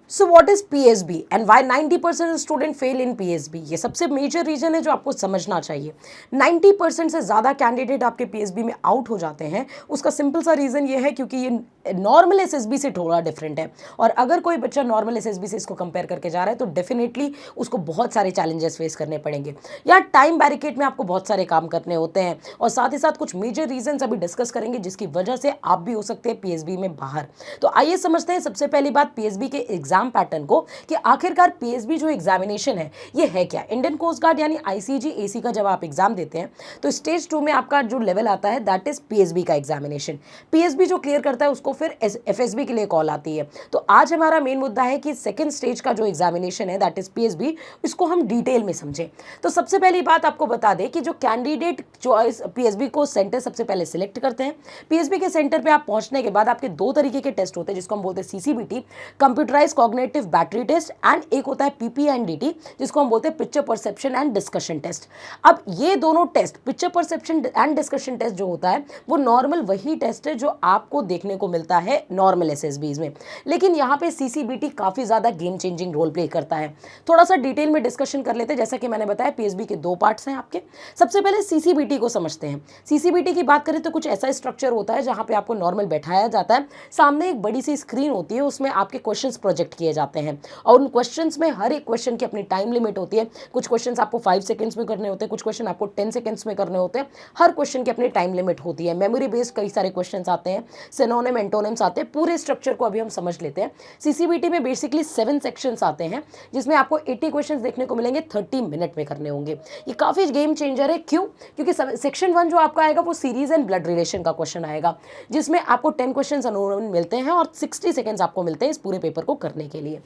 So what is PSB and why 90% student fail in PSB? ये सबसे major reason है जो आपको समझना चाहिए। 90% से ज़्यादा कैंडिडेट आपके पीएसबी में आउट हो जाते हैं। उसका सिंपल सा रीज़न ये है क्योंकि ये नॉर्मल एसएसबी से थोड़ा डिफरेंट है, और अगर कोई बच्चा नॉर्मल एसएसबी से इसको कंपेयर करके जा रहा है तो डेफिनेटली उसको बहुत सारे चैलेंजेस फेस करने पड़ेंगे। या टाइम बैरिकेड में आपको बहुत सारे काम करने होते हैं, और साथ ही साथ कुछ मेजर रीजंस अभी डिस्कस करेंगे जिसकी वजह से आप भी हो सकते हैं पीएसबी में बाहर। तो आइए समझते हैं सबसे पहली बात पीएसबी के एग्जाम पैटर्न को, कि आखिरकार पीएसबी जो एग्जामिनेशन है ये है क्या। इंडियन कोस्ट गार्ड यानी आईसीजी एसी का जब आप एग्जाम देते हैं तो स्टेज 2 में आपका जो लेवल आता है दैट इज पीएसबी का एग्जामिनेशन। पीएसबी जो क्लियर करता है उसको फिर एफएसबी के लिए कॉल आती है। तो आज हमारा मेन मुद्दा है कि सेकंड स्टेज का जो एग्जामिनेशन है दैट इज पीएसबी, इसको हम डिटेल में समझें। तो सबसे पहली बात आपको बता दें कि जो कैंडिडेट चॉइस पीएसबी को सेंटर सबसे पहले सिलेक्ट करते हैं, पीएसबी के सेंटर पे आप पहुंचने के बाद आपके दो तरीके के टेस्ट होते हैं जिसको हम बोलते हैं CCBT, computerize cognitive battery test, and एक होता है पीपीएनडीटी जिसको हम बोलते हैं picture perception and discussion test. अब ये दोनों test picture perception and discussion test जो होता है वो नॉर्मल वही टेस्ट है जो आपको देखने को मिलता है नॉर्मल एसएसबीज में, लेकिन यहाँ पे सीसीबीटी काफी ज्यादा गेम चेंजिंग रोल प्ले करता है। थोड़ा सा डिटेल में डिस्कशन कर लेते हैं। जैसा कि मैंने बताया पीएसबी के दो पार्ट्स हैं आपके। सबसे पहले सीसीबीटी को समझते हैं। सीसीबीटी की बात करें तो कुछ ऐसा स्ट्रक्चर होता है जहां पे आपको नॉर्मल बैठाया जाता है, सामने एक बड़ी सी स्क्रीन होती है, उसमें आपके क्वेश्चंस प्रोजेक्ट किए जाते हैं, और उन क्वेश्चंस में हर एक क्वेश्चन की अपनी टाइम लिमिट होती है। कुछ क्वेश्चंस आपको 5 सेकंड्स में करने होते हैं, कुछ क्वेश्चन आपको 10 सेकंड्स में करने होते हैं। हर क्वेश्चन की अपनी टाइम लिमिट होती है। मेमोरी बेस्ड कई सारे क्वेश्चंस आते हैं, सिनोनिम एंटोनिम्स आते हैं। पूरे स्ट्रक्चर को अभी हम समझ लेते हैं। सीसीबीटी में बेसिकली 7 सेक्शंस आते हैं जिसमें आपको 80 क्वेश्चंस देखने को मिलेंगे, 30 मिनट में करने होंगे। ये काफी गेम चेंजर है। क्यों? क्योंकि सेक्शन 1 जो आपका आएगा वो सीरीज एंड ब्लड रिलेशन का क्वेश्चन आएगा, जिसमें आपको 10 क्वेश्चंस अनुमान मिलते हैं और 60 सेकंड्स आपको मिलते हैं इस पूरे पेपर को करने के लिए।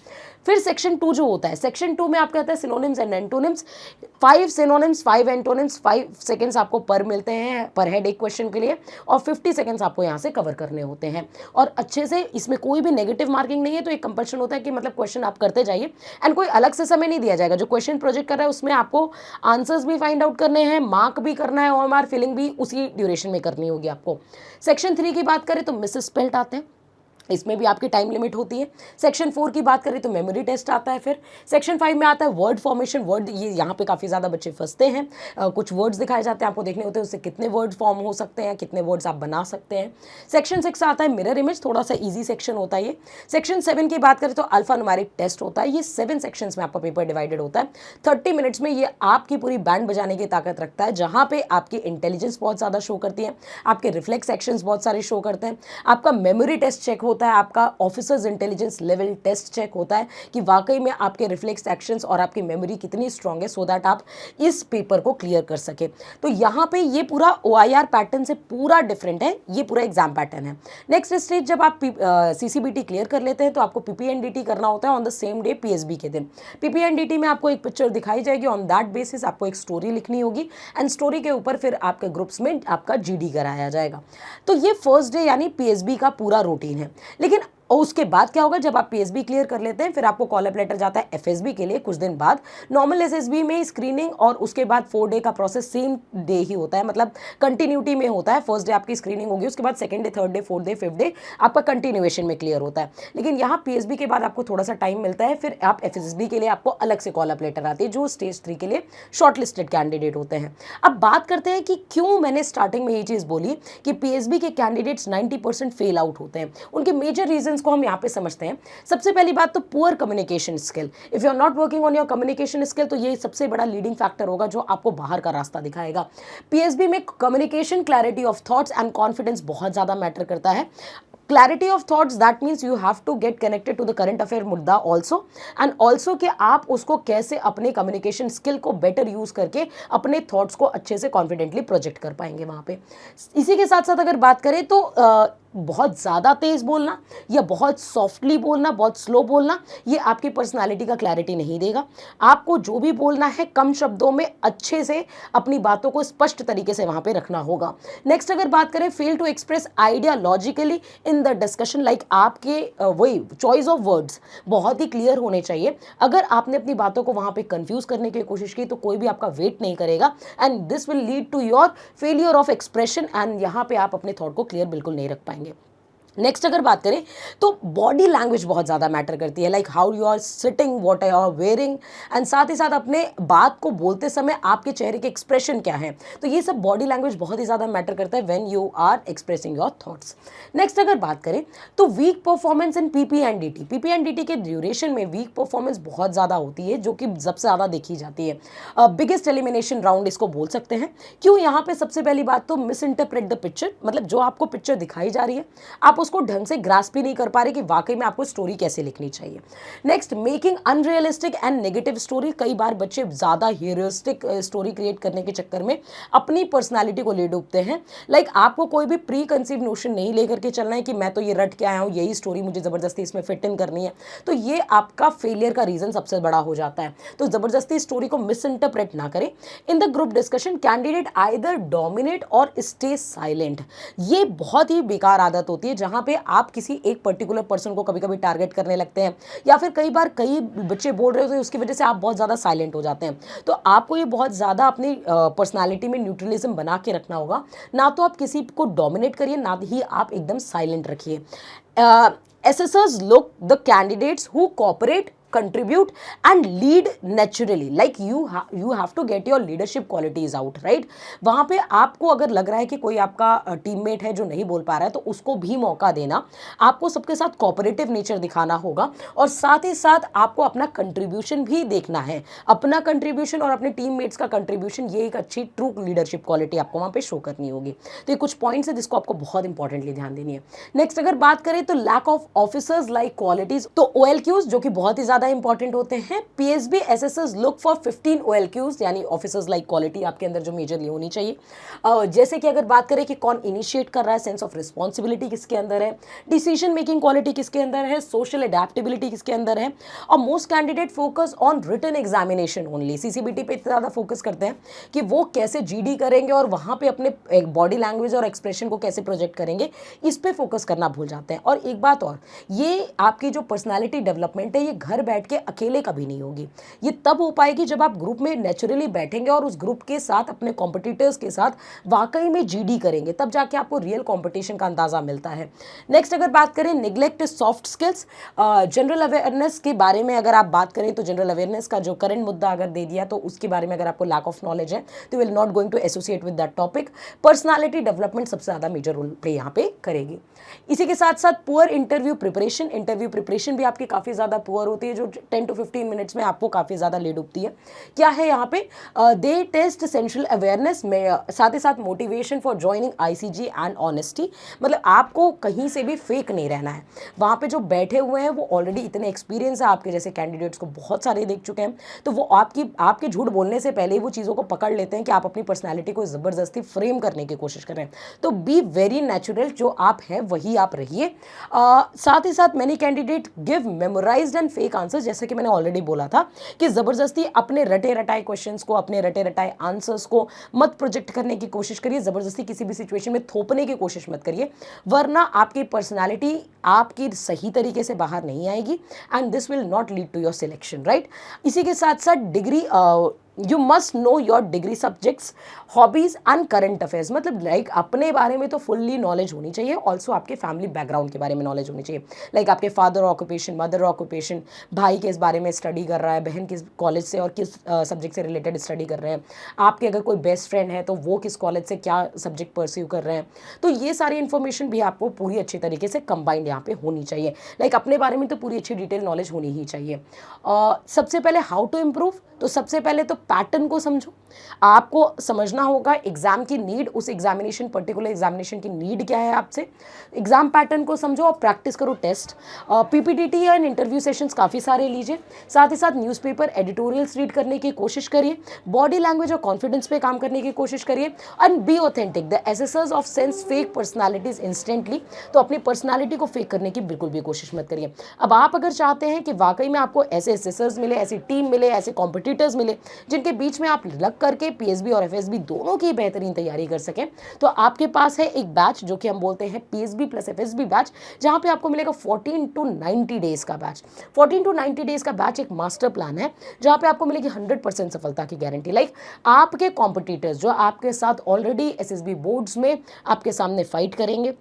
फिर सेक्शन 2 जो होता है, सेक्शन 2 में आपका आता है synonyms and antonyms. 5 synonyms, 5 antonyms, 5 seconds आपको पर मिलते हैं पर हेड एक क्वेश्चन के लिए, और 50 सेकंड्स आपको यहाँ से कवर करने होते हैं। और अच्छे से इसमें कोई भी नेगेटिव मार्किंग नहीं है, तो एक कंपल्शन होता है कि मतलब क्वेश्चन आप करते जाइए, एंड कोई अलग से समय नहीं दिया जाएगा। जो क्वेश्चन प्रोजेक्ट कर रहा है उसमें आपको आंसर्स भी फाइंड आउट करने हैं, मार्क भी करना है, ओएमआर फिलिंग भी उसी ड्यूरेशन में करनी होगी आपको। सेक्शन 3 की बात करें तो मिस स्पेल्ट आते हैं, इसमें भी आपकी टाइम लिमिट होती है। सेक्शन 4 की बात करें तो मेमोरी टेस्ट आता है। फिर सेक्शन 5 में आता है वर्ड फॉर्मेशन। वर्ड, ये यहाँ पे काफ़ी ज़्यादा बच्चे फंसते हैं। कुछ वर्ड्स दिखाए जाते हैं, आपको देखने होते हैं उससे कितने वर्ड फॉर्म हो सकते हैं, कितने वर्ड्स आप बना सकते हैं। सेक्शन 6 आता है मिरर इमेज, थोड़ा सा ईजी सेक्शन होता है ये। सेक्शन 7 की बात करें तो अल्फा न्यूमेरिक टेस्ट होता है। ये 7 सेक्शंस में आपका पेपर डिवाइडेड होता है। 30 मिनट्स में ये आपकी पूरी बैंड बजाने की ताकत रखता है, जहाँ पे आपकी इंटेलिजेंस बहुत ज़्यादा शो करती है, आपके रिफ्लेक्स एक्शंस बहुत सारे शो करते हैं, आपका मेमोरी टेस्ट चेक होता है, आपका officers intelligence level test check होता है कि वाकई में आपके रिफ्लेक्स एक्शंस और आपकी मेमोरी कितनी स्ट्रांग है, सो दैट आप इस पेपर को क्लियर कर सके। तो यहाँ पे ये पूरा ओआईआर पैटर्न से पूरा डिफरेंट है, ये पूरा एग्जाम पैटर्न है। नेक्स्ट स्टेज जब आप सीसीबीटी क्लियर कर लेते हैं तो आपको पीपीएनडीटी करना होता है on the same day PSB के दिन। पीपीएनडीटी में आपको एक पिक्चर दिखाई जाएगी, ऑन दैट बेसिस आपको एक स्टोरी लिखनी होगी, एंड स्टोरी के ऊपर फिर आपके ग्रुप्स में आपका जीडी कराया जाएगा। तो ये फर्स्ट डे यानी पीएसबी का पूरा रूटीन है। लेकिन और उसके बाद क्या होगा, जब आप पीएसबी क्लियर कर लेते हैं फिर आपको कॉल अप लेटर जाता है एफएसबी के लिए कुछ दिन बाद। नॉर्मल एसएसबी में स्क्रीनिंग और उसके बाद 4 डे का प्रोसेस सेम डे ही होता है, मतलब कंटिन्यूटी में होता है। फर्स्ट डे आपकी स्क्रीनिंग होगी, उसके बाद second day, third day, fourth day, fifth day आपका कंटिन्यूएशन में क्लियर होता है। लेकिन यहाँ पीएसबी के बाद आपको थोड़ा सा टाइम मिलता है, फिर आप एफएसबी के लिए आपको अलग से कॉल अप लेटर आती है जो स्टेज 3 के लिए शॉर्ट लिस्टेड कैंडिडेट होते हैं। अब बात करते हैं कि क्यों मैंने स्टार्टिंग में ये चीज़ बोली कि पीएसबी के कैंडिडेट्स 90% फेल आउट होते हैं। उनके मेजर रीजंस को हम यहाँ पे समझते हैं। सबसे पहली बात तो poor communication skill. If you are not working on your communication skill तो ये सबसे बड़ा लीडिंग फैक्टर होगा जो आपको बाहर का रास्ता दिखाएगा। पीएसबी में communication, clarity of thoughts and confidence बहुत ज्यादा मैटर करता है। Clarity of thoughts that means you have to get connected to the current affair मुद्दा ऑल्सो, एंड ऑल्सो कि आप उसको कैसे अपने कम्युनिकेशन स्किल को बेटर यूज करके अपने थॉट्स को अच्छे से कॉन्फिडेंटली प्रोजेक्ट कर पाएंगे वहां पे। इसी के साथ साथ अगर बात करें तो बहुत ज़्यादा तेज़ बोलना या बहुत सॉफ्टली बोलना, बहुत स्लो बोलना, ये आपकी पर्सनालिटी का क्लैरिटी नहीं देगा। आपको जो भी बोलना है कम शब्दों में अच्छे से अपनी बातों को स्पष्ट तरीके से वहाँ पे रखना होगा। नेक्स्ट अगर बात करें fail to express idea logically in the discussion, like आपके वही चॉइस ऑफ वर्ड्स बहुत ही क्लियर होने चाहिए। अगर आपने अपनी बातों को वहाँ पे कंफ्यूज करने की कोशिश की तो कोई भी आपका वेट नहीं करेगा, and this will lead to your failure of expression, and यहाँ पे आप अपने थॉट को क्लियर बिल्कुल नहीं रख पाएंगे। नेक्स्ट अगर बात करें तो बॉडी लैंग्वेज बहुत ज़्यादा मैटर करती है, like how you are sitting, what you are wearing, and साथ ही साथ अपने बात को बोलते समय आपके चेहरे के एक्सप्रेशन क्या है। तो ये सब बॉडी लैंग्वेज बहुत ही ज़्यादा मैटर करता है when you are expressing your thoughts. Next अगर बात करें तो वीक परफॉर्मेंस इन पीपीएनडीटी, पीपीएनडीटी के ड्यूरेशन में वीक परफॉर्मेंस बहुत ज़्यादा होती है, जो कि सबसे ज़्यादा देखी जाती है। बिगेस्ट एलिमिनेशन राउंड इसको बोल सकते हैं। क्यों? यहाँ पे सबसे पहली बात तो मिस इंटरप्रेट द पिक्चर, मतलब जो आपको पिक्चर दिखाई जा रही है आप उसको ढंग से ग्रास्प भी नहीं कर पा रहे कि वाकई में आपको स्टोरी कैसे लिखनी चाहिए। Next, making unrealistic and negative story. कई बार बच्चे ज़्यादा हीरोइस्टिक स्टोरी क्रिएट करने के चक्कर में अपनी पर्सनालिटी को ले डूबते हैं। लाइक आपको कोई भी प्री कंसीव नोशन नहीं लेकर के चलना है कि मैं तो ये रट के आया हूँ, यही स्टोरी मुझे ज़बरदस्ती इसमें फिट इन करनी है, तो ये आपका फेलियर का रीज़न सबसे बड़ा हो जाता है। तो ज़बरदस्ती स्टोरी को मिस इंटरप्रेट ना करें। In the group discussion candidate either dominate और स्टे साइलेंट। ये बहुत ही बेकार आदत होती है जहाँ पे आप किसी एक पर्टिकुलर पर्सन को कभी कभी टारगेट करने लगते हैं, या फिर कई बार कई बच्चे बोल रहे होते हैं उसकी वजह से आप बहुत ज़्यादा साइलेंट हो जाते हैं। तो आपको ये बहुत ज़्यादा अपनी पर्सनालिटी में न्यूट्रलिज्म बना के रखना होगा। ना तो आप किसी को डोमिनेट करिए, ना ही आप एकदम साइलेंट रखिए। assessors look the candidates who cooperate, contribute and lead naturally, like you have to get your leadership qualities out, right? वहाँ पे आपको अगर लग रहा है कि कोई आपका टीममेट है जो नहीं बोल पा रहा है तो उसको भी मौका देना, आपको सबके साथ कोऑपरेटिव नेचर दिखाना होगा, और साथ ही साथ आपको अपना कंट्रीब्यूशन भी देखना है। अपना कंट्रीब्यूशन और अपने टीममेट्स का कंट्रीब्यूशन, ये एक अच्छी ट्रू लीडरशिप क्वालिटी आपको वहाँ पे शो करनी होगी। तो ये कुछ पॉइंट्स है जिसको आपको बहुत इंपॉर्टेंटली ध्यान देनी है। नेक्स्ट अगर बात करें तो lack of officers like qualities, तो OLQs जो कि बहुत ही ज्यादा इंपॉर्टेंट होते हैं। PSB SSS look for 15 OLQs, यानी ऑफिसर्स लाइक क्वालिटी आपके अंदर जो मेजरली होनी चाहिए। जैसे कि अगर बात करें कि कौन इनिशिएट कर रहा है, सेंस ऑफ रिस्पॉन्सिबिलिटी किसके अंदर है, डिसीजन मेकिंग क्वालिटी किसके अंदर है, सोशल एडेप्टेबिलिटी किसके अंदर है, और most candidate focus on written examination only. CCBT पे ज़्यादा फोकस करते हैं कि वो कैसे जीडी करेंगे और वहाँ पे अपने बॉडी लैंग्वेज और एक्सप्रेशन को कैसे प्रोजेक्ट करेंगे, इस पे फोकस करना भूल जाते हैं। और एक बात और, ये आपकी जो पर्सनालिटी डेवलपमेंट है ये घर बैठ के अकेले कभी नहीं होगी। ये तब हो पाएगी जब आप ग्रुप में नेचुरली बैठेंगे और उस ग्रुप के साथ अपने कॉम्पिटिटर्स के साथ वाकई में जीडी करेंगे, तब जाके आपको रियल कॉम्पिटिशन का अंदाजा मिलता है। नेक्स्ट अगर बात करें neglect soft skills, general awareness के बारे में अगर आप बात करें तो जनरल अवेयरनेस का जो करंट मुद्दा अगर दे दिया तो उसके बारे में अगर आपको लैक ऑफ नॉलेज है तो will not going to associate with that topic. Personality development सबसे ज़्यादा मेजर रोल प्ले यहाँ पे करेगी। इसी के साथ साथ पुअर इंटरव्यू प्रिपरेशन भी आपकी काफ़ी ज़्यादा पुअर होती है, जो 10 to 15 मिनट्स में आपको काफ़ी ज़्यादा ले डूबती है। क्या है यहाँ पे, दे टेस्ट सेंट्रल अवेयरनेस में, साथ ही साथ motivation for joining ICG and honesty, मतलब आपको कहीं से भी फेक नहीं रहना है। वहाँ पे जो बैठे हुए हैं वो ऑलरेडी इतने एक्सपीरियंस है, आपके जैसे कैंडिडेट्स को बहुत सारे देख चुके हैं, तो वो आपके झूठ बोलने से पहले ही वो चीज़ों को पकड़ लेते हैं कि आप अपनी पर्सनैलिटी को ज़बरदस्ती फ्रेम करने की कोशिश कर रहे हैं। तो बी वेरी नेचुरल, जो आप हैं वही आप रहिए। साथ ही साथ many candidate give memorised and fake answers, जैसे कि मैंने ऑलरेडी बोला था कि ज़बरदस्ती अपने रटे रटाए क्वेश्चंस को, अपने रटे रटाए आंसर्स को मत प्रोजेक्ट करने की कोशिश करिए। ज़बरदस्ती किसी भी सिचुएशन में थोपने की कोशिश मत करिए, वरना आपकी पर्सनालिटी आपकी सही तरीके से बाहर नहीं आएगी and this will not lead to your selection, right. इसी के साथ साथ degree, you must know your degree subjects, hobbies and current affairs, मतलब लाइक अपने बारे में तो फुल्ली नॉलेज होनी चाहिए, ऑल्सो आपके फैमिली बैकग्राउंड के बारे में नॉलेज होनी चाहिए। लाइक आपके फादर ऑक्यूपेशन, मदर ऑक्यूपेशन, भाई किस बारे में स्टडी कर रहा है, बहन किस कॉलेज से और किस सब्जेक्ट से रिलेटेड स्टडी कर रहे हैं, आपके अगर कोई बेस्ट फ्रेंड है तो वो किस कॉलेज से क्या सब्जेक्ट परस्यू कर रहे हैं। तो ये सारी इन्फॉर्मेशन भी आपको पूरी अच्छी तरीके से कंबाइंड यहाँ पे होनी चाहिए। लाइक अपने बारे में तो पूरी अच्छी डिटेल नॉलेज होनी ही चाहिए। सबसे पहले हाउ टू इम्प्रूव, तो सबसे पहले तो पैटर्न को समझो। आपको समझना होगा एग्जाम की नीड, उस एग्जामिनेशन पर्टिकुलर एग्जामिनेशन की नीड क्या है आपसे। एग्जाम पैटर्न को समझो और प्रैक्टिस करो टेस्ट। पीपीटीटी एंड इंटरव्यू सेशंस काफ़ी सारे लीजिए। साथ ही साथ न्यूज़पेपर एडिटोरियल्स रीड करने की कोशिश करिए। बॉडी लैंग्वेज और कॉन्फिडेंस पे काम करने की कोशिश करिए। And be authentic, the assessors of sense fake personalities instantly, तो अपनी पर्सनैलिटी को फेक करने की बिल्कुल भी कोशिश मत करिए। अब आप अगर चाहते हैं कि वाकई में आपको ऐसे एसेसर्स मिले, ऐसी टीम मिले, ऐसे कॉम्पिटिटर्स मिले जिनके बीच में आप लग करके पीएसबी और एफएसबी दोनों की बेहतरीन तैयारी कर सकें, तो आपके पास है एक बैच जो कि हम बोलते हैं पीएसबी प्लस एफएसबी बैच, जहां पे आपको मिलेगा 14 to 90 डेज का बैच। 14 to 90 डेज का बैच एक मास्टर प्लान है जहां पे आपको मिलेगी 100% सफलता की गारंटी। लाइक आपके कॉम्पिटिटर्स जो आपके साथ ऑलरेडी एसएसबी बोर्ड्स में आपके सामने फाइट करेंगे,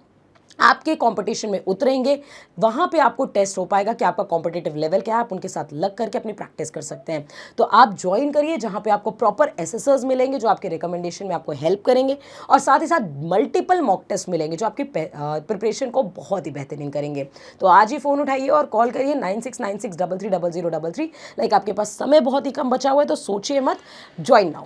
आपके कंपटीशन में उतरेंगे, वहाँ पे आपको टेस्ट हो पाएगा कि आपका कॉम्पिटिटिव लेवल क्या है, आप उनके साथ लग करके अपनी प्रैक्टिस कर सकते हैं। तो आप ज्वाइन करिए जहाँ पे आपको प्रॉपर एसेसर्स मिलेंगे जो आपके रिकमेंडेशन में आपको हेल्प करेंगे, और साथ ही साथ मल्टीपल मॉक टेस्ट मिलेंगे जो आपकी प्रिपरेशन को बहुत ही बेहतरीन करेंगे। तो आज ही फ़ोन उठाइए और कॉल करिए 9696330033। लाइक आपके पास समय बहुत ही कम बचा हुआ है, तो सोचिए मत, ज्वाइन नाउ।